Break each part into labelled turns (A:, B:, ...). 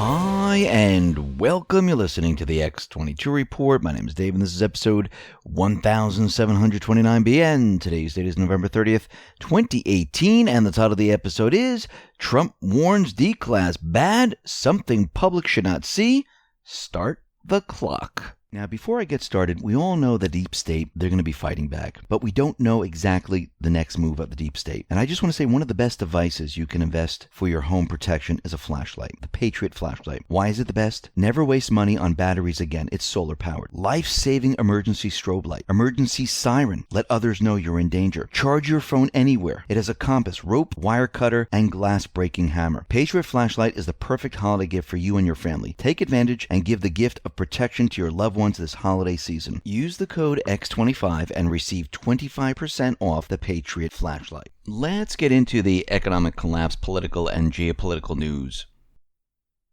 A: Hi, and welcome. You're listening to the X22 Report. My name is Dave, and this is episode 1729BN. Today's date is November 30th, 2018, and the title of the episode is Trump Warns DECLAS Bad, Something Public Should Not See. Start the clock. Now, before I get started, we all know the deep state, they're going to be fighting back, but we don't know exactly the next move of the deep state. And I just want to say one of the best devices you can invest for your home protection is a flashlight, the Patriot flashlight. Why is it the best? Never waste money on batteries again. It's solar powered. Life-saving emergency strobe light, emergency siren. Let others know you're in danger. Charge your phone anywhere. It has a compass, rope, wire cutter, and glass breaking hammer. Patriot flashlight is the perfect holiday gift for you and your family. Take advantage and give the gift of protection to your loved ones this holiday season. Use the code X25 and receive 25% off the Patriot flashlight. Let's get into the economic collapse, political and geopolitical news.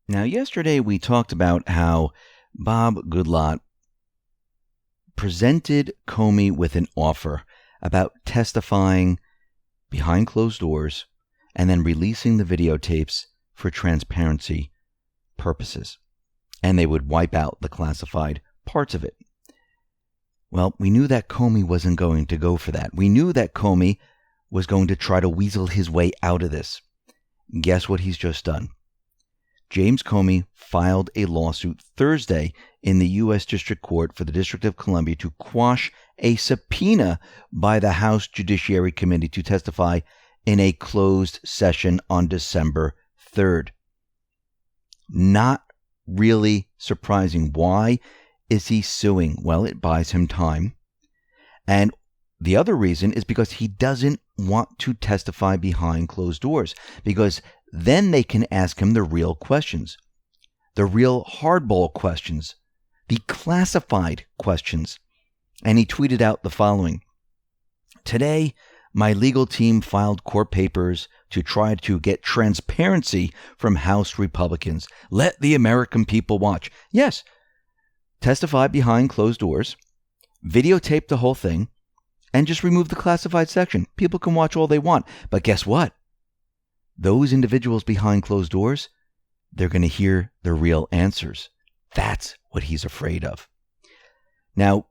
A: Now, yesterday we talked about how Bob Goodlatte presented Comey with an offer about testifying behind closed doors and then releasing the videotapes for transparency purposes. And they would wipe out the classified parts of it. Well, we knew that Comey wasn't going to go for that. We knew that Comey was going to try to weasel his way out of this. Guess what he's just done? James Comey filed a lawsuit Thursday in the U.S. District Court for the District of Columbia to quash a subpoena by the House Judiciary Committee to testify in a closed session on December 3rd. Not really surprising. Why is he suing? Well, it buys him time. And the other reason is because he doesn't want to testify behind closed doors, because then they can ask him the real questions, the real hardball questions, the classified questions. And he tweeted out the following: "Today, my legal team filed court papers to try to get transparency from House Republicans. Let the American people watch." Yes, testify behind closed doors, videotape the whole thing, and just remove the classified section. People can watch all they want. But guess what? Those individuals behind closed doors, they're going to hear the real answers. That's what he's afraid of. Now,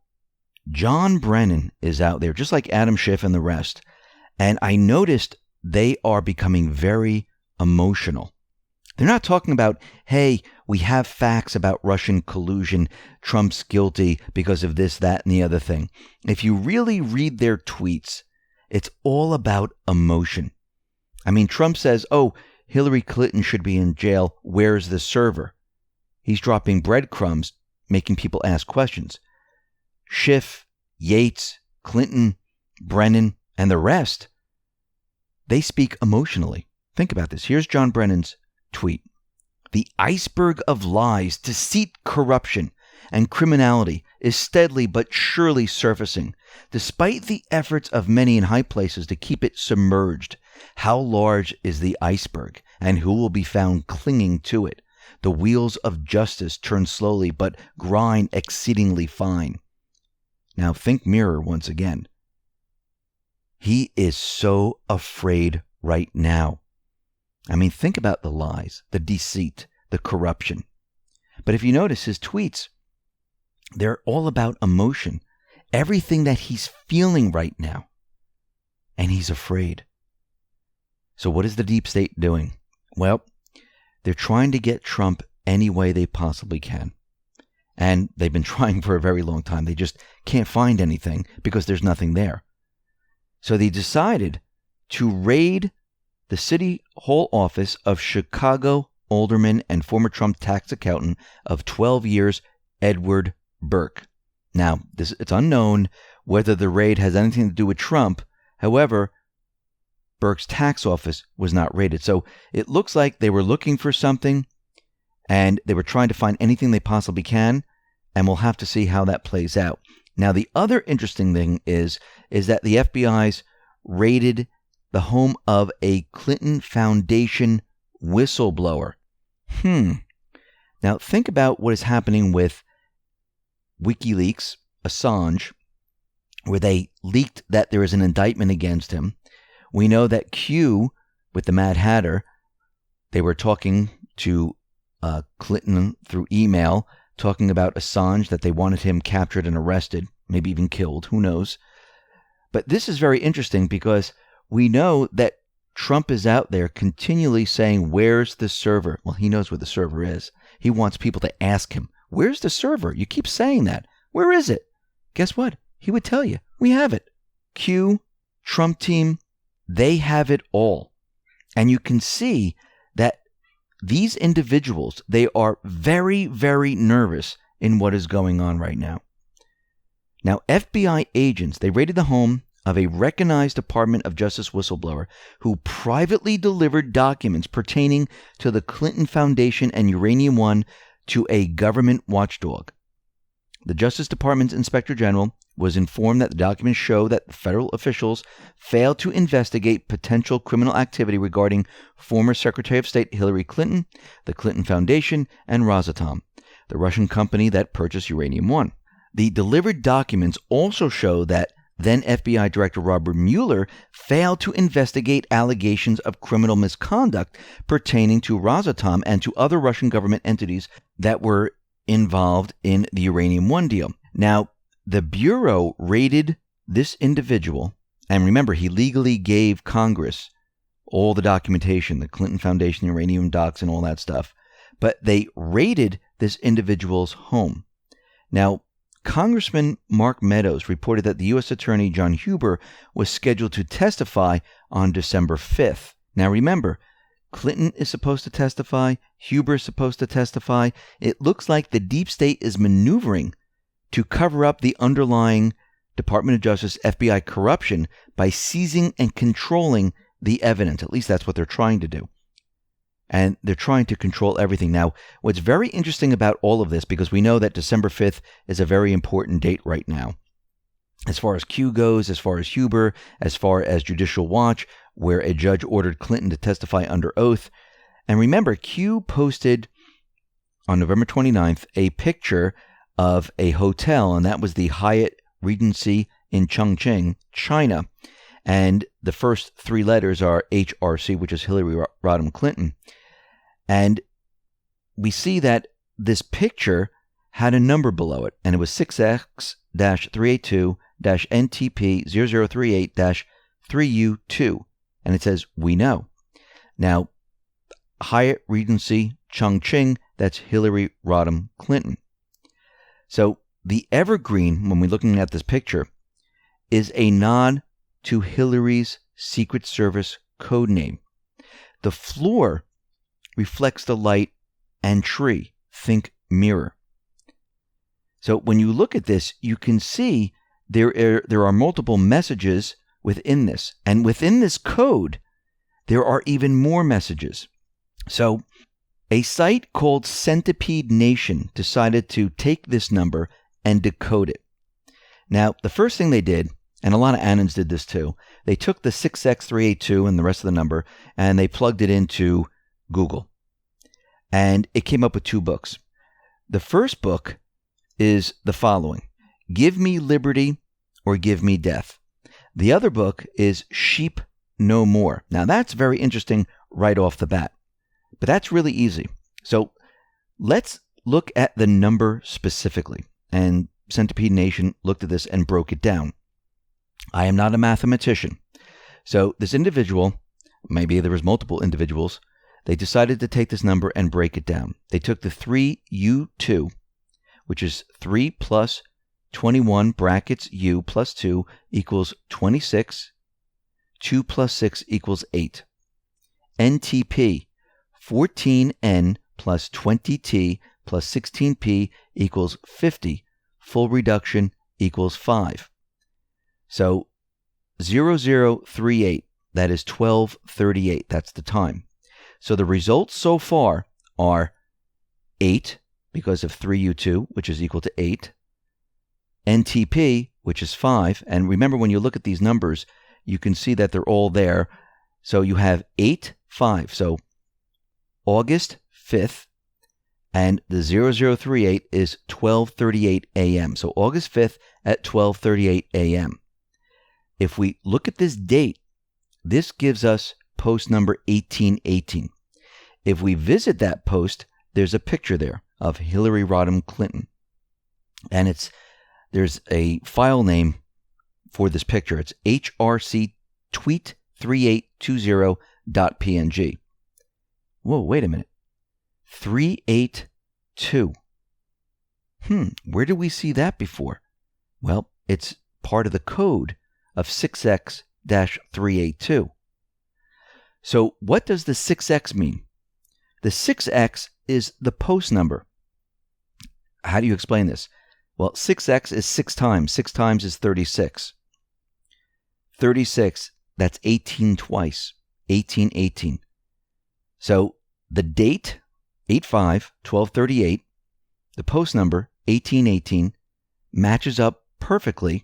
A: John Brennan is out there, just like Adam Schiff and the rest. And I noticed they are becoming very emotional. They're not talking about, hey, we have facts about Russian collusion. Trump's guilty because of this, that, and the other thing. If you really read their tweets, it's all about emotion. I mean, Trump says, oh, Hillary Clinton should be in jail. Where's the server? He's dropping breadcrumbs, making people ask questions. Schiff, Yates, Clinton, Brennan, and the rest, they speak emotionally. Think about this. Here's John Brennan's tweet. "The iceberg of lies, deceit, corruption, and criminality is steadily but surely surfacing, despite the efforts of many in high places to keep it submerged. How large is the iceberg, and who will be found clinging to it? The wheels of justice turn slowly but grind exceedingly fine." Now think mirror once again. He is so afraid right now. I mean, think about the lies, the deceit, the corruption. But if you notice his tweets, they're all about emotion. Everything that he's feeling right now. And he's afraid. So what is the deep state doing? Well, they're trying to get Trump any way they possibly can. And they've been trying for a very long time. They just can't find anything because there's nothing there. So they decided to raid the City Hall office of Chicago alderman and former Trump tax accountant of 12 years, Edward Burke. Now, it's unknown whether the raid has anything to do with Trump. However, Burke's tax office was not raided. So it looks like they were looking for something and they were trying to find anything they possibly can, and we'll have to see how that plays out. Now, the other interesting thing is that the FBI's raided the home of a Clinton Foundation whistleblower. Now, think about what is happening with WikiLeaks, Assange, where they leaked that there is an indictment against him. We know that Q, with the Mad Hatter, they were talking to Clinton through email talking about Assange, that they wanted him captured and arrested, maybe even killed, who knows. But this is very interesting because we know that Trump is out there continually saying, where's the server? Well, he knows where the server is. He wants people to ask him, where's the server? You keep saying that. Where is it? Guess what? He would tell you, we have it. Q, Trump team, they have it all. And you can see that these individuals, they are very, very nervous in what is going on right now. Now, FBI agents, they raided the home of a recognized Department of Justice whistleblower who privately delivered documents pertaining to the Clinton Foundation and Uranium One to a government watchdog. The Justice Department's Inspector General was informed that the documents show that federal officials failed to investigate potential criminal activity regarding former Secretary of State Hillary Clinton, the Clinton Foundation, and Rosatom, the Russian company that purchased Uranium One. The delivered documents also show that then FBI Director Robert Mueller failed to investigate allegations of criminal misconduct pertaining to Rosatom and to other Russian government entities that were involved in the Uranium One deal. Now, the Bureau raided this individual, and remember, he legally gave Congress all the documentation, the Clinton Foundation, uranium docs, and all that stuff, but they raided this individual's home. Now, Congressman Mark Meadows reported that the U.S. Attorney John Huber was scheduled to testify on December 5th. Now remember, Clinton is supposed to testify, Huber is supposed to testify. It looks like the deep state is maneuvering to cover up the underlying Department of Justice FBI corruption by seizing and controlling the evidence. At least that's what they're trying to do. And they're trying to control everything. Now, what's very interesting about all of this, because we know that December 5th is a very important date right now, as far as Q goes, as far as Huber, as far as Judicial Watch, where a judge ordered Clinton to testify under oath. And remember, Q posted on November 29th a picture of a hotel, and that was the Hyatt Regency in Chongqing, China. And the first three letters are HRC, which is Hillary Rodham Clinton. And we see that this picture had a number below it, and it was 6X-382-NTP0038-3U2. And it says, we know. Now, Hyatt Regency, Chongqing, that's Hillary Rodham Clinton. So the evergreen, when we're looking at this picture, is a nod to Hillary's Secret Service code name. The floor reflects the light and tree. Think mirror. So when you look at this, you can see there are multiple messages within this. And within this code, there are even more messages. So a site called Centipede Nation decided to take this number and decode it. Now, the first thing they did, and a lot of Annons did this too, they took the 6X382 and the rest of the number, and they plugged it into Google. And it came up with two books. The first book is the following: Give Me Liberty or Give Me Death. The other book is Sheep No More. Now, that's very interesting right off the bat. But that's really easy. So let's look at the number specifically. And Centipede Nation looked at this and broke it down. I am not a mathematician. So this individual, maybe there was multiple individuals, they decided to take this number and break it down. They took the 3U2, which is 3 plus 21 brackets U plus 2 equals 26. 2 plus 6 equals 8. NTP, 14N plus 20T plus 16P equals 50. Full reduction equals 5. So 0038, that is 12:38. That's the time. So the results so far are 8 because of 3U2, which is equal to 8. NTP, which is 5. And remember, when you look at these numbers, you can see that they're all there. So you have 8, 5. So August 5th, and the 0038 is 12:38 a.m. So August 5th at 12:38 a.m. If we look at this date, this gives us post number 1818. If we visit that post, there's a picture there of Hillary Rodham Clinton. And there's a file name for this picture. It's HRC tweet 3820.png. Whoa, wait a minute. 382. Where did we see that before? Well, it's part of the code of 6X-382. So what does the 6X mean? The 6X is the post number. How do you explain this? Well, 6X is 6 times. 6 times is 36. 36, that's 18 twice. 1818. So the date, 8/5/1238, the post number, 1818, matches up perfectly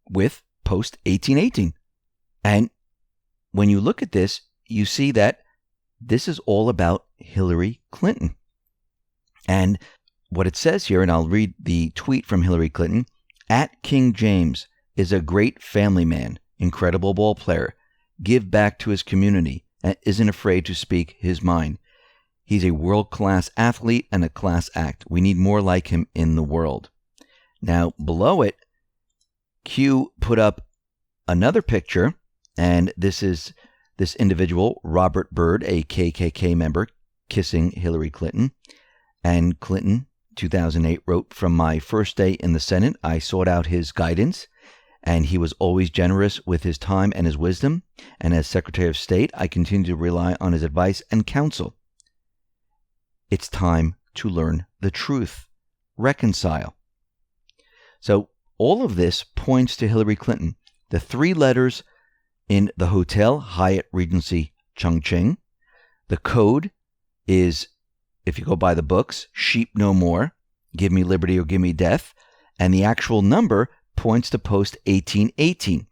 A: with post 1818. And when you look at this, you see that this is all about Hillary Clinton. And what it says here, and I'll read the tweet from Hillary Clinton, at King James is a great family man, incredible ball player, give back to his community, and isn't afraid to speak his mind. He's a world-class athlete and a class act. We need more like him in the world. Now, below it, Q put up another picture, and this is this individual, Robert Byrd, a KKK member, kissing Hillary Clinton. And Clinton, 2008, wrote, from my first day in the Senate, I sought out his guidance, and he was always generous with his time and his wisdom. And as Secretary of State, I continue to rely on his advice and counsel. It's time to learn the truth. Reconcile. So all of this points to Hillary Clinton. The 3 letters in the Hotel Hyatt Regency Chongqing. The code is, if you go by the books, sheep no more, give me liberty or give me death. And the actual number points to post 1818.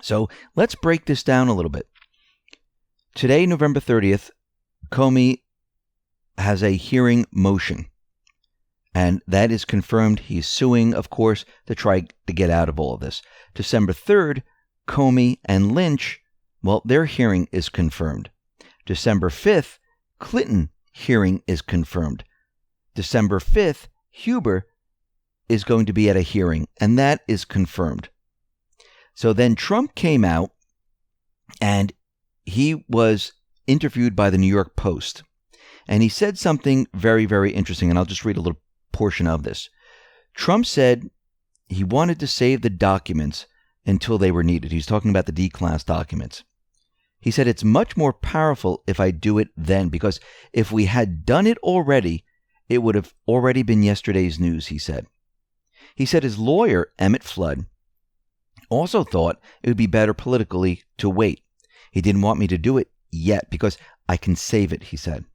A: So let's break this down a little bit. Today, November 30th, Comey has a hearing motion. And that is confirmed. He's suing, of course, to try to get out of all of this. December 3rd, Comey and Lynch, well, their hearing is confirmed. December 5th, Clinton hearing is confirmed. December 5th, Huber is going to be at a hearing, and that is confirmed. So then Trump came out, and he was interviewed by the New York Post. And he said something very, very interesting, and I'll just read a little portion of this. Trump said he wanted to save the documents until they were needed. He's talking about the DECLAS documents. He said, it's much more powerful if I do it then, because if we had done it already, it would have already been yesterday's news, he said. He said his lawyer, Emmett Flood, also thought it would be better politically to wait. He didn't want me to do it yet because I can save it, he said.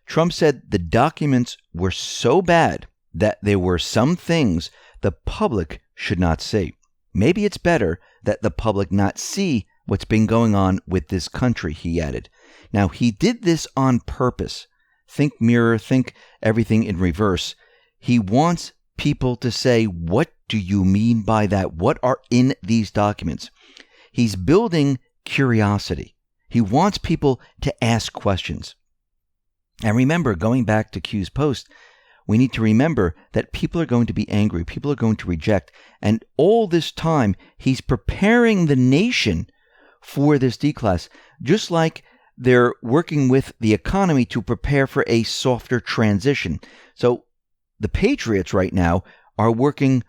A: Trump said the documents were so bad that there were some things the public should not see. Maybe it's better that the public not see what's been going on with this country, he added. Now, he did this on purpose. Think mirror, think everything in reverse. He wants people to say, what do you mean by that? What are in these documents? He's building curiosity. He wants people to ask questions. And remember, going back to Q's post, we need to remember that people are going to be angry. People are going to reject. And all this time, he's preparing the nation for this DECLAS, just like they're working with the economy to prepare for a softer transition. So the Patriots right now are working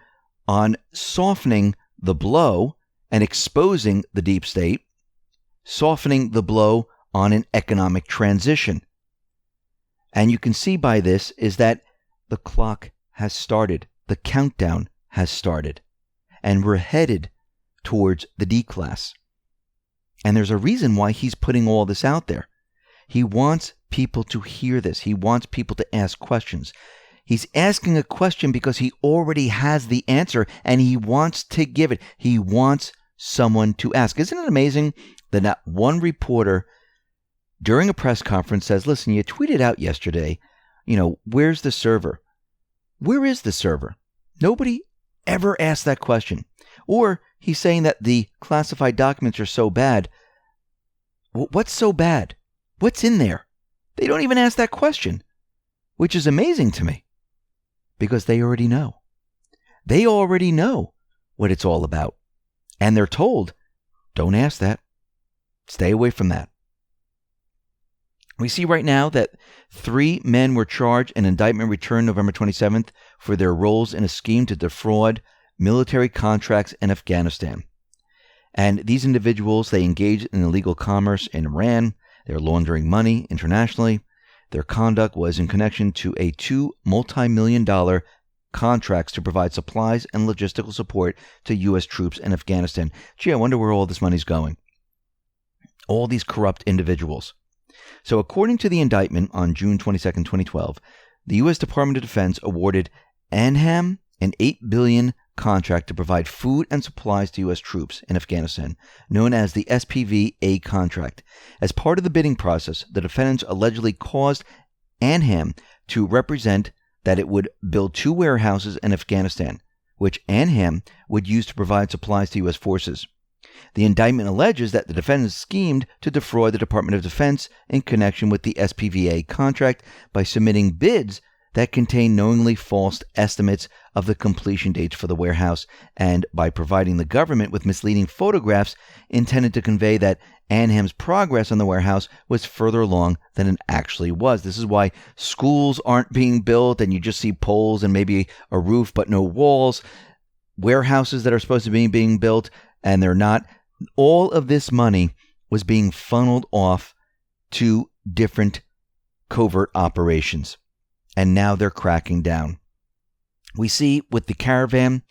A: on softening the blow and exposing the deep state, softening the blow on an economic transition. And you can see by this is that the clock has started. The countdown has started. And we're headed towards the DECLAS. And there's a reason why he's putting all this out there. He wants people to hear this. He wants people to ask questions. He's asking a question because he already has the answer and he wants to give it. He wants someone to ask. Isn't it amazing that not one reporter during a press conference says, listen, you tweeted out yesterday, where's the server? Where is the server? Nobody ever asked that question. Or he's saying that the classified documents are so bad. What's so bad? What's in there? They don't even ask that question. which is amazing to me because they already know. They already know what it's all about. And they're told, don't ask that. Stay away from that. We see right now that 3 men were charged and indictment returned November 27th for their roles in a scheme to defraud military contracts in Afghanistan. And these individuals, they engaged in illegal commerce in Iran. They're laundering money internationally. Their conduct was in connection to a $2 multi-million contracts to provide supplies and logistical support to U.S. troops in Afghanistan. Gee, I wonder where all this money's going. All these corrupt individuals. So according to the indictment on June 22, 2012, the U.S. Department of Defense awarded ANHAM an $8 billion contract to provide food and supplies to U.S. troops in Afghanistan, known as the SPV-A contract. As part of the bidding process, the defendants allegedly caused ANHAM to represent that it would build 2 warehouses in Afghanistan, which ANHAM would use to provide supplies to U.S. forces. The indictment alleges that the defendants schemed to defraud the Department of Defense in connection with the SPV-A contract by submitting bids that contain knowingly false estimates of the completion dates for the warehouse and by providing the government with misleading photographs intended to convey that ANHAM's progress on the warehouse was further along than it actually was. This is why schools aren't being built and you just see poles and maybe a roof but no walls. Warehouses that are supposed to be being built and they're not. All of this money was being funneled off to different covert operations. And now they're cracking down. We see with the caravan,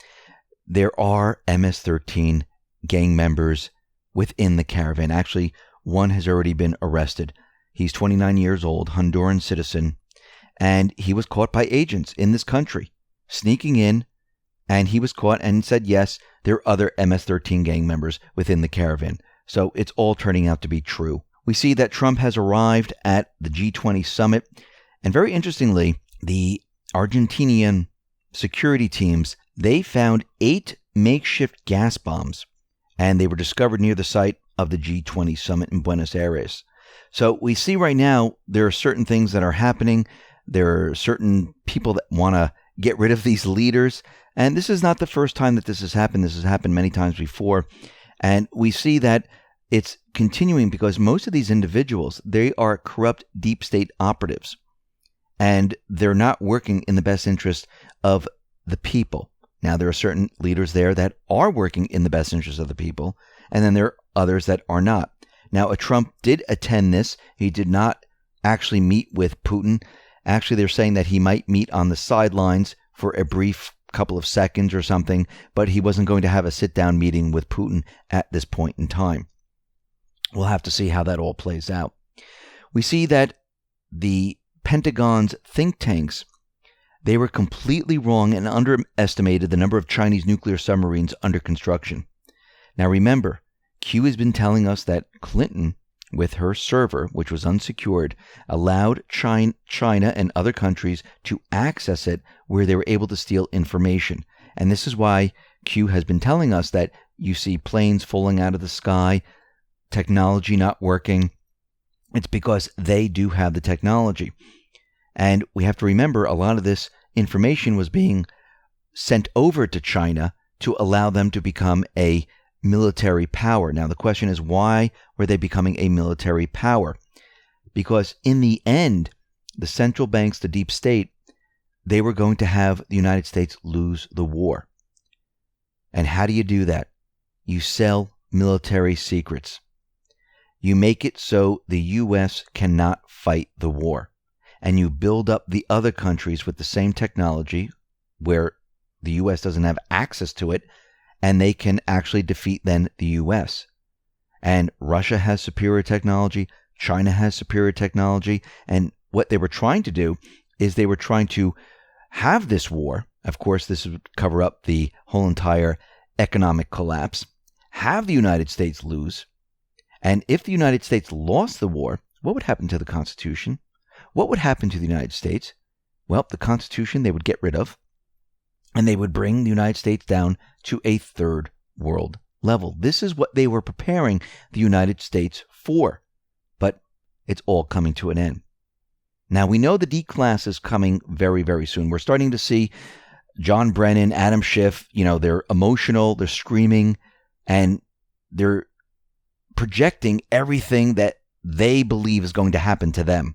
A: there are MS-13 gang members within the caravan. Actually, one has already been arrested. He's 29 years old, Honduran citizen, and he was caught by agents in this country, sneaking in, and he was caught and said, yes, there are other MS-13 gang members within the caravan. So it's all turning out to be true. We see that Trump has arrived at the G20 summit. And very interestingly, the Argentinian security teams, they found 8 makeshift gas bombs, and they were discovered near the site of the G20 summit in Buenos Aires. So we see right now there are certain things that are happening. There are certain people that want to get rid of these leaders. And this is not the first time that this has happened. This has happened many times before. And we see that it's continuing because most of these individuals, they are corrupt deep state operatives. And they're not working in the best interest of the people. Now, there are certain leaders there that are working in the best interest of the people, and then there are others that are not. Now, Trump did attend this. He did not actually meet with Putin. Actually, they're saying that he might meet on the sidelines for a brief couple of seconds or something, but he wasn't going to have a sit-down meeting with Putin at this point in time. We'll have to see how that all plays out. We see that the Pentagon's think tanks, they were completely wrong and underestimated the number of Chinese nuclear submarines under construction. Now remember, Q has been telling us that Clinton, with her server, which was unsecured, allowed China and other countries to access it where they were able to steal information. And this is why Q has been telling us that you see planes falling out of the sky, technology not working. It's because they do have the technology. And we have to remember a lot of this information was being sent over to China to allow them to become a military power. Now, the question is, why were they becoming a military power? Because in the end, the central banks, the deep state, they were going to have the United States lose the war. And how do you do that? You sell military secrets. You make it so the U.S. cannot fight the war. And you build up the other countries with the same technology where the U.S. doesn't have access to it, and they can actually defeat then the U.S. And Russia has superior technology, China has superior technology, and what they were trying to do is they were trying to have this war. Of course, this would cover up the whole entire economic collapse, have the United States lose, and if the United States lost the war, what would happen to the Constitution? What would happen to the United States? Well, the Constitution they would get rid of, and they would bring the United States down to a third world level. This is what they were preparing the United States for, but it's all coming to an end. Now, we know the DECLAS is coming very, very soon. We're starting to see John Brennan, Adam Schiff, they're emotional, they're screaming, and they're projecting everything that they believe is going to happen to them.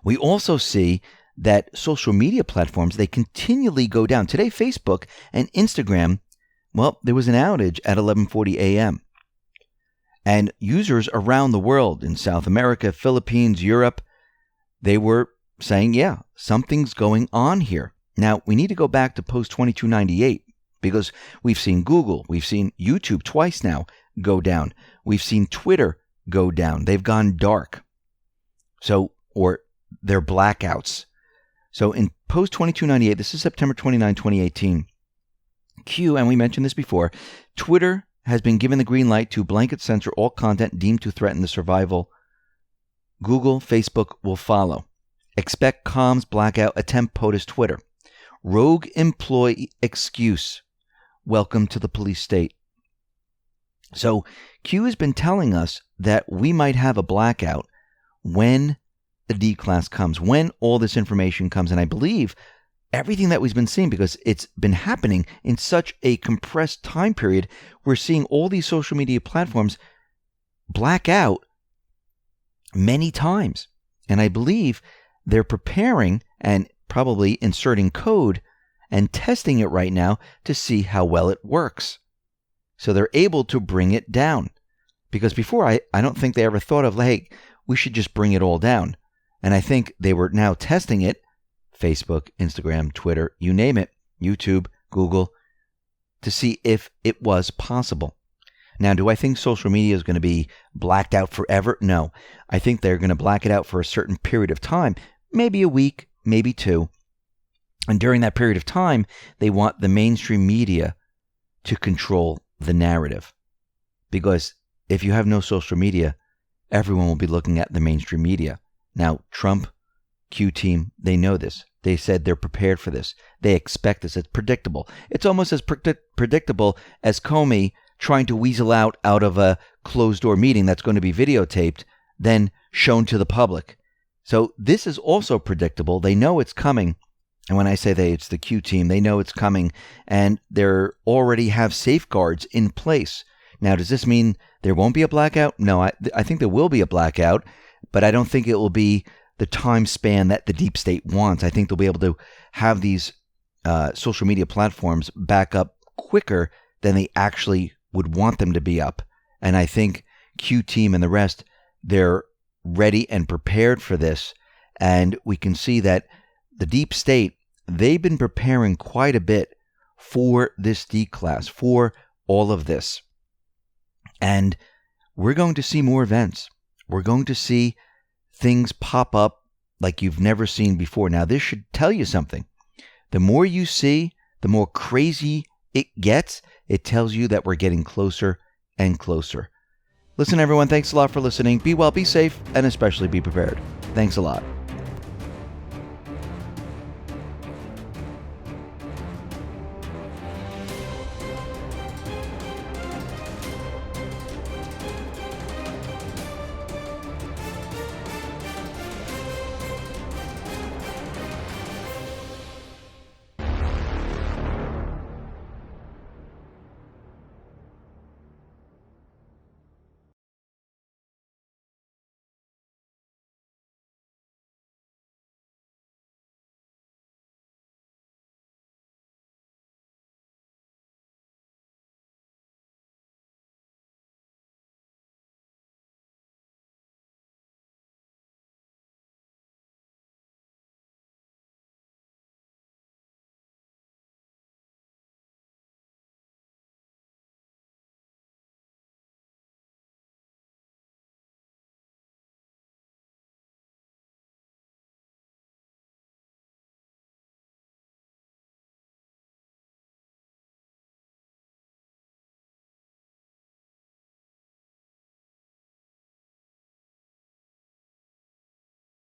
A: We also see that social media platforms, they continually go down. Today, Facebook and Instagram, well, there was an outage at 11:40 a.m. And users around the world, in South America, Philippines, Europe, they were saying, yeah, something's going on here. Now, we need to go back to post 2298 because we've seen Google, we've seen YouTube twice now go down. We've seen Twitter go down. They've gone dark. Or they're blackouts. So in post 2298, this is September 29, 2018, Q, and we mentioned this before, Twitter has been given the green light to blanket censor all content deemed to threaten the survival. Google, Facebook will follow. Expect comms blackout attempt POTUS Twitter. Rogue employee excuse. Welcome to the police state. So Q has been telling us that we might have a blackout when the DECLAS comes, when all this information comes. And I believe everything that we've been seeing, because it's been happening in such a compressed time period, we're seeing all these social media platforms black out many times. And I believe they're preparing and probably inserting code and testing it right now to see how well it works. So they're able to bring it down. Because before, I don't think they ever thought of, hey, we should just bring it all down. And I think they were now testing it, Facebook, Instagram, Twitter, you name it, YouTube, Google, to see if it was possible. Now, do I think social media is going to be blacked out forever? No. I think they're going to black it out for a certain period of time, maybe a week, maybe two. And during that period of time, they want the mainstream media to control the narrative. Because if you have no social media, everyone will be looking at the mainstream media. Now, Trump, Q team, they know this. They said they're prepared for this. They expect this. It's predictable. It's almost as predictable as Comey trying to weasel out of a closed-door meeting that's going to be videotaped, then shown to the public. So this is also predictable. They know it's coming. And when I say they, it's the Q team. They know it's coming, and they already have safeguards in place. Now, does this mean there won't be a blackout? No, I think there will be a blackout, but I don't think it will be the time span that the deep state wants. I think they'll be able to have these social media platforms back up quicker than they actually would want them to be up. And I think Q team and the rest, they're ready and prepared for this. And we can see that the deep state, they've been preparing quite a bit for this DECLAS, for all of this. And we're going to see more events. We're going to see things pop up like you've never seen before. Now, this should tell you something. The more you see, the more crazy it gets. It tells you that we're getting closer and closer. Listen, everyone, thanks a lot for listening. Be well, be safe, and especially be prepared. Thanks a lot.